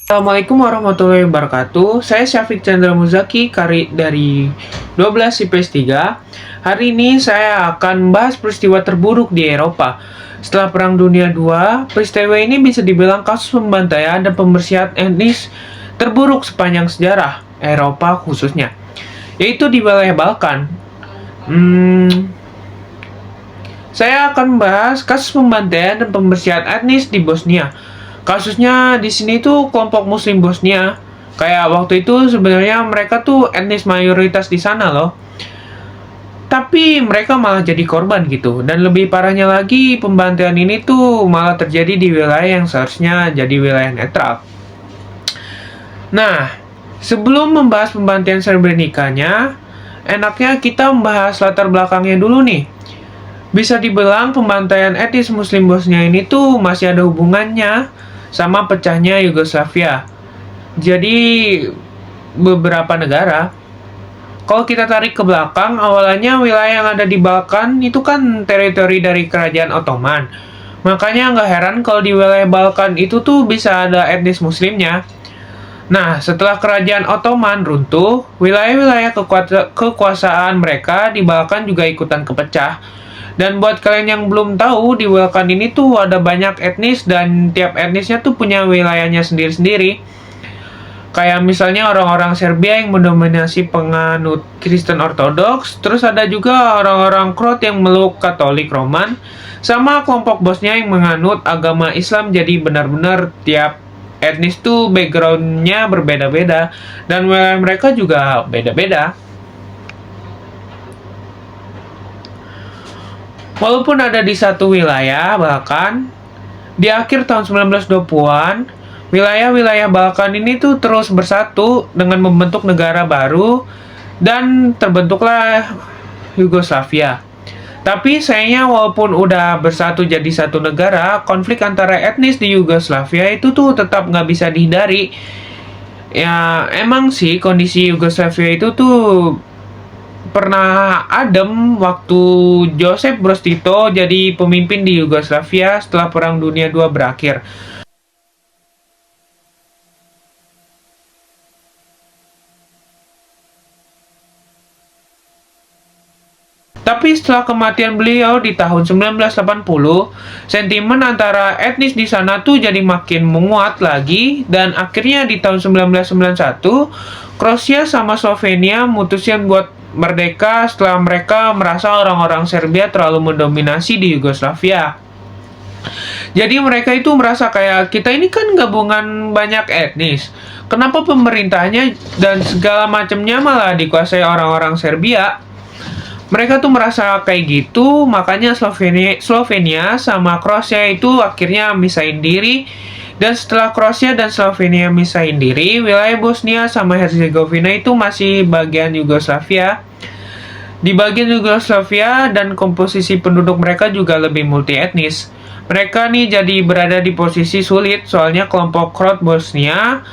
Assalamualaikum warahmatullahi wabarakatuh. Saya Syafiq Chandra Muzaki dari 12 IPS 3. Hari ini saya akan membahas peristiwa terburuk di Eropa. Setelah Perang Dunia II, peristiwa ini bisa dibilang kasus pembantaian dan pembersihan etnis terburuk sepanjang sejarah Eropa khususnya, yaitu di wilayah Balkan. Saya akan membahas kasus pembantaian dan pembersihan etnis di Bosnia. Kasusnya di sini tuh kelompok Muslim Bosnia. Kayak waktu itu sebenarnya mereka tuh etnis mayoritas di sana loh. Tapi mereka malah jadi korban gitu. Dan lebih parahnya lagi, pembantaian ini tuh malah terjadi di wilayah yang seharusnya jadi wilayah netral. Nah, sebelum membahas pembantaian Srebrenica-nya, enaknya kita membahas latar belakangnya dulu nih. Bisa dibilang pembantaian etnis Muslim Bosnia ini tuh masih ada hubungannya sama pecahnya Yugoslavia. Jadi beberapa negara, kalau kita tarik ke belakang, awalnya wilayah yang ada di Balkan itu kan teritori dari Kerajaan Ottoman. Makanya nggak heran kalau di wilayah Balkan itu tuh bisa ada etnis Muslimnya. Nah, setelah Kerajaan Ottoman runtuh, wilayah-wilayah kekuasaan mereka di Balkan juga ikutan kepecah. Dan buat kalian yang belum tahu, di Balkan ini tuh ada banyak etnis dan tiap etnisnya tuh punya wilayahnya sendiri-sendiri. Kayak misalnya orang-orang Serbia yang mendominasi penganut Kristen Ortodoks, terus ada juga orang-orang Kroat yang meluk Katolik Roman, sama kelompok Bosnia yang menganut agama Islam. Jadi benar-benar tiap etnis tuh backgroundnya berbeda-beda dan wilayah mereka juga beda-beda. Walaupun ada di satu wilayah, bahkan di akhir tahun 1920-an, wilayah-wilayah Balkan ini tuh terus bersatu dengan membentuk negara baru dan terbentuklah Yugoslavia. Tapi sayangnya walaupun udah bersatu jadi satu negara, konflik antara etnis di Yugoslavia itu tuh tetap nggak bisa dihindari. Ya emang sih kondisi Yugoslavia itu tuh pernah adem waktu Joseph Broz Tito jadi pemimpin di Yugoslavia setelah Perang Dunia II berakhir. Tapi setelah kematian beliau di tahun 1980, sentimen antara etnis di sana tuh jadi makin menguat lagi dan akhirnya di tahun 1991, Kroasia sama Slovenia mutusin buat merdeka setelah mereka merasa orang-orang Serbia terlalu mendominasi di Yugoslavia. Jadi mereka itu merasa kayak kita ini kan gabungan banyak etnis. Kenapa pemerintahnya dan segala macamnya malah dikuasai orang-orang Serbia? Mereka tuh merasa kayak gitu, makanya Slovenia sama Kroasia itu akhirnya misahin diri. Dan setelah Kroasia dan Slovenia misahin diri, wilayah Bosnia sama Herzegovina itu masih bagian Yugoslavia. Di bagian Yugoslavia dan komposisi penduduk mereka juga lebih multi etnis. Mereka nih jadi berada di posisi sulit, soalnya kelompok Kroat Bosnia,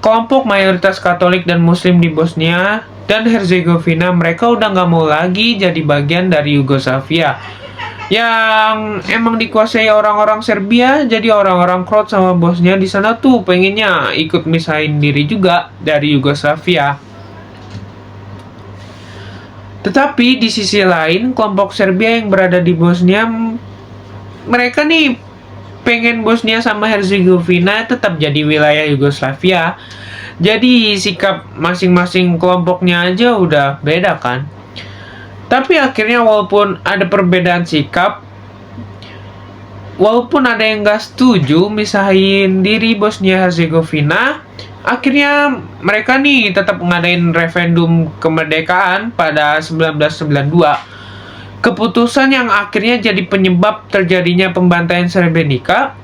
kelompok mayoritas Katolik dan Muslim di Bosnia dan Herzegovina, mereka udah nggak mau lagi jadi bagian dari Yugoslavia yang emang dikuasai orang-orang Serbia. Jadi orang-orang Kroat sama Bosnia di sana tuh pengennya ikut misahin diri juga dari Yugoslavia. Tetapi di sisi lain, kelompok Serbia yang berada di Bosnia, mereka nih pengen Bosnia sama Herzegovina tetap jadi wilayah Yugoslavia. Jadi sikap masing-masing kelompoknya aja udah beda kan. Tapi akhirnya walaupun ada perbedaan sikap, walaupun ada yang gak setuju misahin diri Bosnia Herzegovina, akhirnya mereka nih tetap ngadain referendum kemerdekaan pada 1992. Keputusan yang akhirnya jadi penyebab terjadinya pembantaian Srebrenica.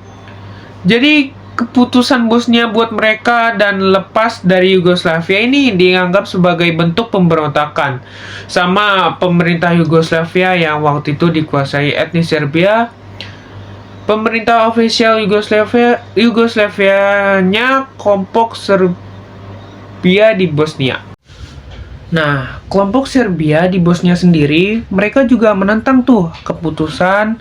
Jadi keputusan Bosnia buat mereka dan lepas dari Yugoslavia ini dianggap sebagai bentuk pemberontakan sama pemerintah Yugoslavia yang waktu itu dikuasai etnis Serbia. Pemerintah ofisial Yugoslavianya kelompok Serbia di Bosnia. Nah, kelompok Serbia di Bosnia sendiri, mereka juga menentang tuh keputusan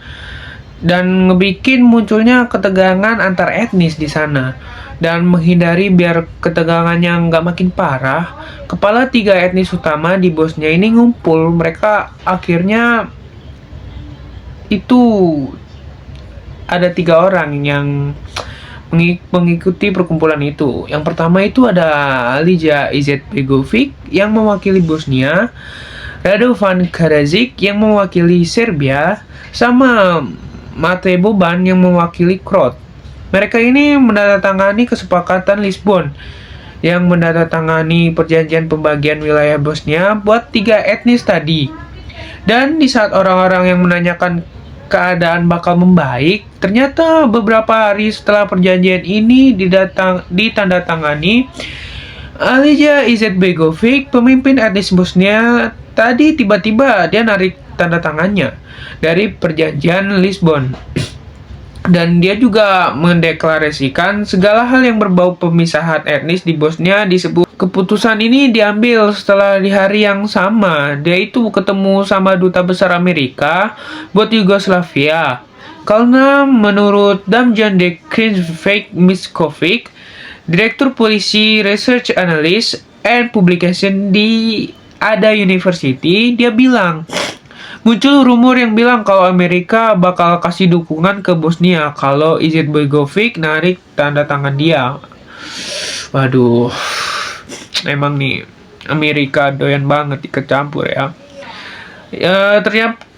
dan ngebikin munculnya ketegangan antar etnis di sana. Dan menghindari biar ketegangannya nggak makin parah, kepala 3 etnis utama di Bosnia ini ngumpul. Mereka akhirnya itu ada 3 orang yang mengikuti perkumpulan itu. Yang pertama itu ada Alija Izetbegovic yang mewakili Bosnia, Radovan Karadzic yang mewakili Serbia, sama Mate Boban yang mewakili Kroat. Mereka ini menandatangani kesepakatan Lisbon yang menandatangani perjanjian pembagian wilayah Bosnia buat 3 etnis tadi. Dan di saat orang-orang yang menanyakan keadaan bakal membaik, ternyata beberapa hari setelah perjanjian ini ditandatangani, Alija Izetbegovic, pemimpin etnis Bosnia tadi, tiba-tiba dia narik tanda tangannya dari perjanjian Lisbon. Dan dia juga mendeklarasikan segala hal yang berbau pemisahan etnis di Bosnia disebut. Keputusan ini diambil setelah di hari yang sama dia itu ketemu sama duta besar Amerika buat Yugoslavia. Karena menurut Damjan Dekrinvek Miskovic, Direktur Polisi Research Analyst and Publication di Ada University, dia bilang muncul rumor yang bilang kalau Amerika bakal kasih dukungan ke Bosnia kalau Izetbegovic narik tanda tangan dia. Waduh, emang nih Amerika doyan banget ikut campur ya.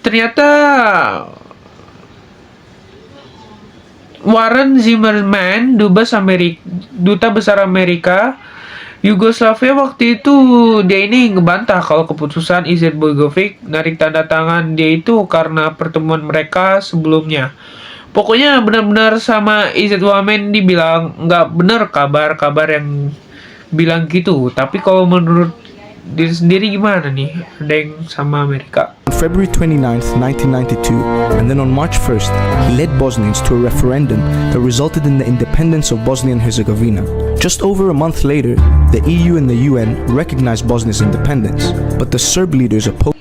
Ternyata Warren Zimmerman, duta besar Amerika Yugoslavia waktu itu, dia ini ngebantah kalau keputusan Izetbegovic narik tanda tangan dia itu karena pertemuan mereka sebelumnya. Pokoknya benar-benar sama Izetwamen dibilang nggak benar kabar-kabar yang bilang gitu. Tapi kalau menurut diri sendiri gimana nih? Ada yang sama Amerika. February 29th, 1992, and then on March 1st, he led Bosnians to a referendum that resulted in the independence of Bosnia and Herzegovina. Just over a month later, the EU and the UN recognized Bosnia's independence, but the Serb leaders opposed.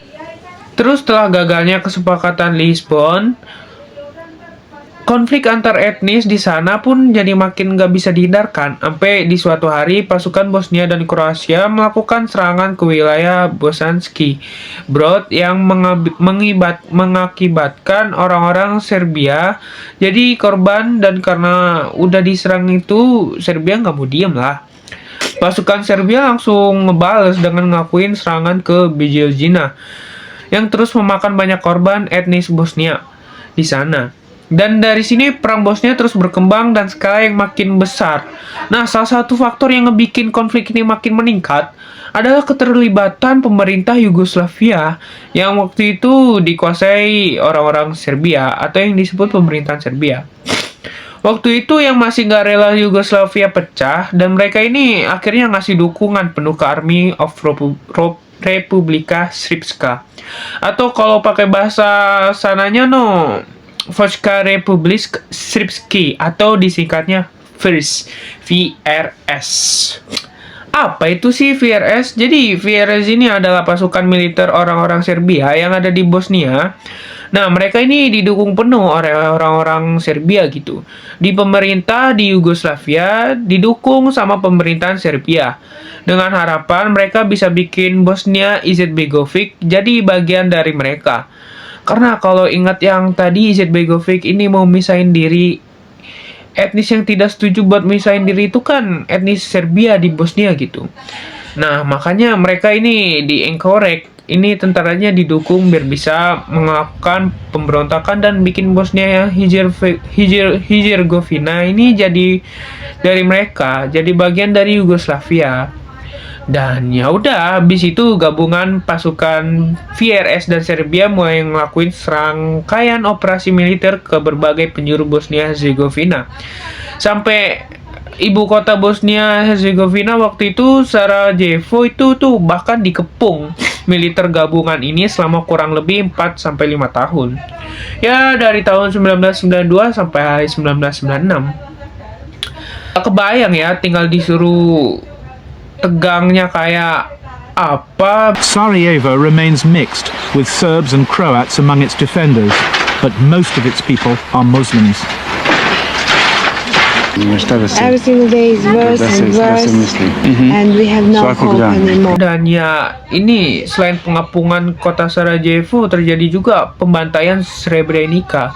Terus setelah gagalnya kesepakatan Lisbon, konflik antar etnis di sana pun jadi makin gak bisa dihindarkan. Sampai di suatu hari pasukan Bosnia dan Kroasia melakukan serangan ke wilayah Bosanski Brod yang mengakibatkan orang-orang Serbia jadi korban. Dan karena udah diserang itu, Serbia gak mau diem lah. Pasukan Serbia langsung ngebales dengan ngakuin serangan ke Bijeljina yang terus memakan banyak korban etnis Bosnia di sana. Dan dari sini perang Bosnia terus berkembang dan skala yang makin besar. Nah, salah satu faktor yang ngebikin konflik ini makin meningkat adalah keterlibatan pemerintah Yugoslavia yang waktu itu dikuasai orang-orang Serbia atau yang disebut pemerintahan Serbia. Waktu itu yang masih gak rela Yugoslavia pecah, dan mereka ini akhirnya ngasih dukungan penuh ke Army of Republika Srpska. Atau kalau pakai bahasa sananya Vojska Republik Srpski atau disingkatnya VRS. VRS. Apa itu sih VRS? Jadi VRS ini adalah pasukan militer orang-orang Serbia yang ada di Bosnia. Nah, mereka ini didukung penuh oleh orang-orang Serbia gitu. Di pemerintah di Yugoslavia didukung sama pemerintahan Serbia. Dengan harapan mereka bisa bikin Bosnia Izetbegovic jadi bagian dari mereka. Karena kalau ingat yang tadi, Izetbegovic ini mau misahin diri. Etnis yang tidak setuju buat misahin diri itu kan etnis Serbia di Bosnia gitu. Nah, makanya mereka ini di-encourage. Ini tentaranya didukung biar bisa melakukan pemberontakan dan bikin Bosnia Herzegovina ini jadi dari mereka, jadi bagian dari Yugoslavia. Dan ya udah, habis itu gabungan pasukan VRS dan Serbia mulai ngelakuin serangkaian operasi militer ke berbagai penjuru Bosnia Herzegovina. Sampai ibu kota Bosnia Herzegovina waktu itu, Sarajevo itu bahkan dikepung militer gabungan ini selama kurang lebih 4 sampai 5 tahun. Ya, dari tahun 1992 sampai 1996. Kebayang ya tinggal disuruh tegangnya kayak apa. Sarajevo remains mixed, with Serbs and Croats among its defenders. but most of its people are Muslims. Every single day is worse and worse, and we have no hope anymore. Dan ya, ini selain pengapungan kota Sarajevo, terjadi juga pembantaian Srebrenica,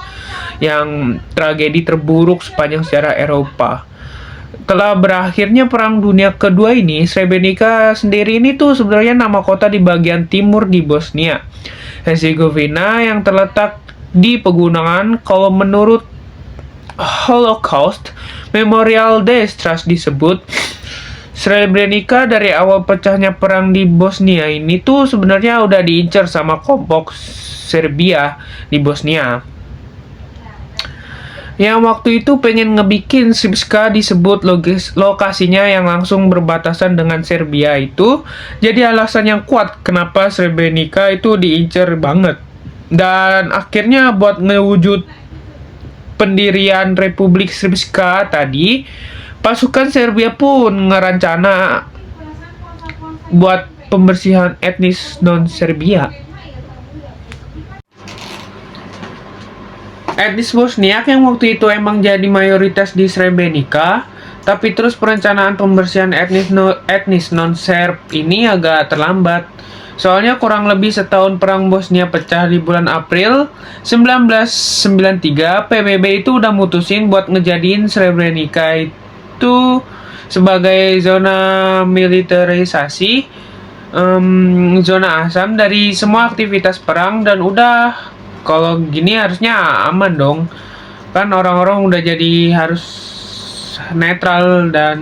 yang tragedi terburuk sepanjang sejarah Eropa. Telah berakhirnya Perang Dunia Kedua ini, Srebrenica sendiri ini tuh sebenarnya nama kota di bagian timur di Bosnia Herzegovina yang terletak di pegunungan. Kalau menurut Holocaust Memorial Days Trust disebut, Srebrenica dari awal pecahnya perang di Bosnia ini tuh sebenarnya udah diincar sama kelompok Serbia di Bosnia, yang waktu itu pengen ngebikin Srpska disebut lokasinya yang langsung berbatasan dengan Serbia itu jadi alasan yang kuat kenapa Srebrenica itu diincar banget. Dan akhirnya buat ngewujud pendirian Republik Srpska tadi, pasukan Serbia pun ngerencana buat pembersihan etnis non-Serbia. Etnis Bosniak yang waktu itu emang jadi mayoritas di Srebrenica, tapi terus perencanaan pembersihan etnis non-Serb ini agak terlambat. Soalnya kurang lebih setahun perang Bosnia pecah di bulan April 1993, PBB itu udah mutusin buat ngejadiin Srebrenica itu sebagai zona militerisasi, zona asam dari semua aktivitas perang. Dan udah, kalau gini harusnya aman dong, kan orang-orang udah jadi harus netral dan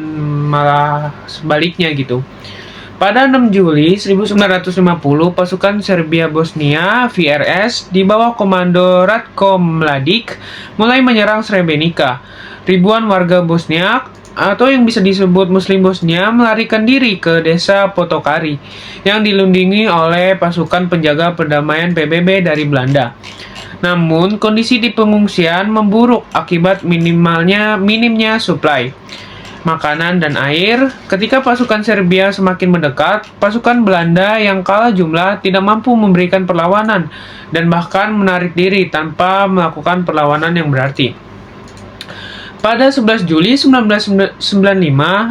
malah sebaliknya gitu. Pada 6 Juli 1950, pasukan Serbia Bosnia (VRS) di bawah komando Ratko Mladic mulai menyerang Srebrenica. Ribuan warga Bosniak atau yang bisa disebut Muslim Bosnia melarikan diri ke desa Potokari yang dilindungi oleh pasukan penjaga perdamaian PBB dari Belanda. Namun, kondisi di pengungsian memburuk akibat minimnya suplai makanan dan air. Ketika pasukan Serbia semakin mendekat, pasukan Belanda yang kalah jumlah tidak mampu memberikan perlawanan dan bahkan menarik diri tanpa melakukan perlawanan yang berarti. Pada 11 Juli 1995,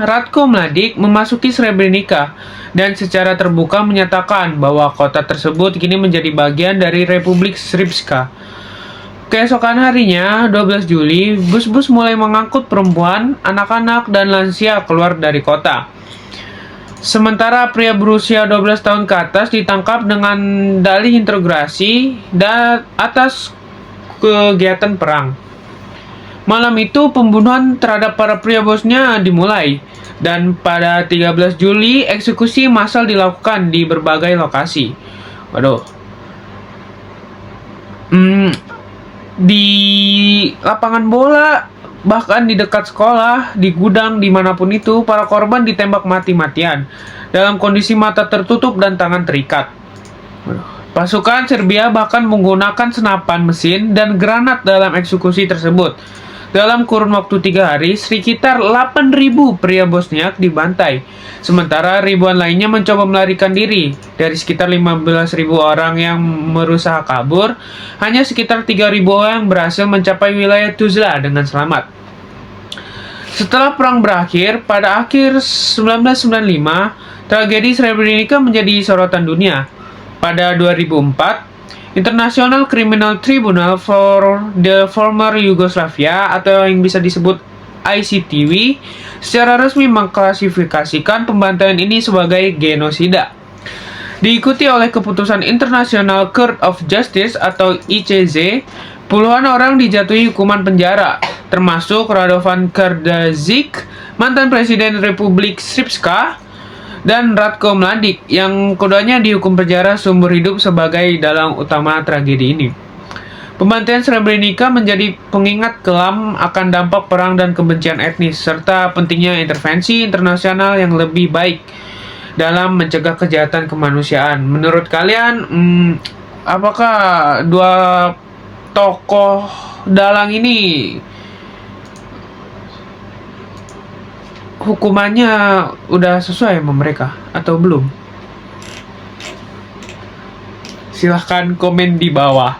Ratko Mladic memasuki Srebrenica dan secara terbuka menyatakan bahwa kota tersebut kini menjadi bagian dari Republik Srpska. Keesokan harinya, 12 Juli, bus-bus mulai mengangkut perempuan, anak-anak, dan lansia keluar dari kota. Sementara pria berusia 12 tahun ke atas ditangkap dengan dalih interogasi dan atas kegiatan perang. Malam itu, pembunuhan terhadap para pria Bosnia dimulai, dan pada 13 Juli, eksekusi massal dilakukan di berbagai lokasi. Di lapangan bola, bahkan di dekat sekolah, di gudang, dimanapun itu, para korban ditembak mati-matian dalam kondisi mata tertutup dan tangan terikat. Pasukan Serbia bahkan menggunakan senapan mesin dan granat dalam eksekusi tersebut. Dalam kurun waktu 3 hari, sekitar 8.000 pria Bosniak dibantai. Sementara ribuan lainnya mencoba melarikan diri. Dari sekitar 15.000 orang yang berusaha kabur, hanya sekitar 3.000 orang berhasil mencapai wilayah Tuzla dengan selamat. Setelah perang berakhir, pada akhir 1995, tragedi Srebrenica menjadi sorotan dunia. Pada 2004, International Criminal Tribunal for the Former Yugoslavia atau yang bisa disebut ICTY secara resmi mengklasifikasikan pembantaian ini sebagai genosida. Diikuti oleh keputusan International Court of Justice atau ICJ, puluhan orang dijatuhi hukuman penjara, termasuk Radovan Karadzic, mantan Presiden Republik Srpska, dan Ratko Mladic yang keduanya dihukum penjara seumur hidup sebagai dalang utama tragedi ini. Pembantaian Srebrenica menjadi pengingat kelam akan dampak perang dan kebencian etnis, serta pentingnya intervensi internasional yang lebih baik dalam mencegah kejahatan kemanusiaan. Menurut kalian, apakah dua tokoh dalang ini hukumannya udah sesuai sama mereka atau belum? Silahkan komen di bawah.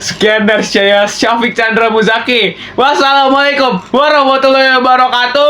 Sekian dari saya Syafiq Chandra Muzaki. Wassalamualaikum warahmatullahi wabarakatuh.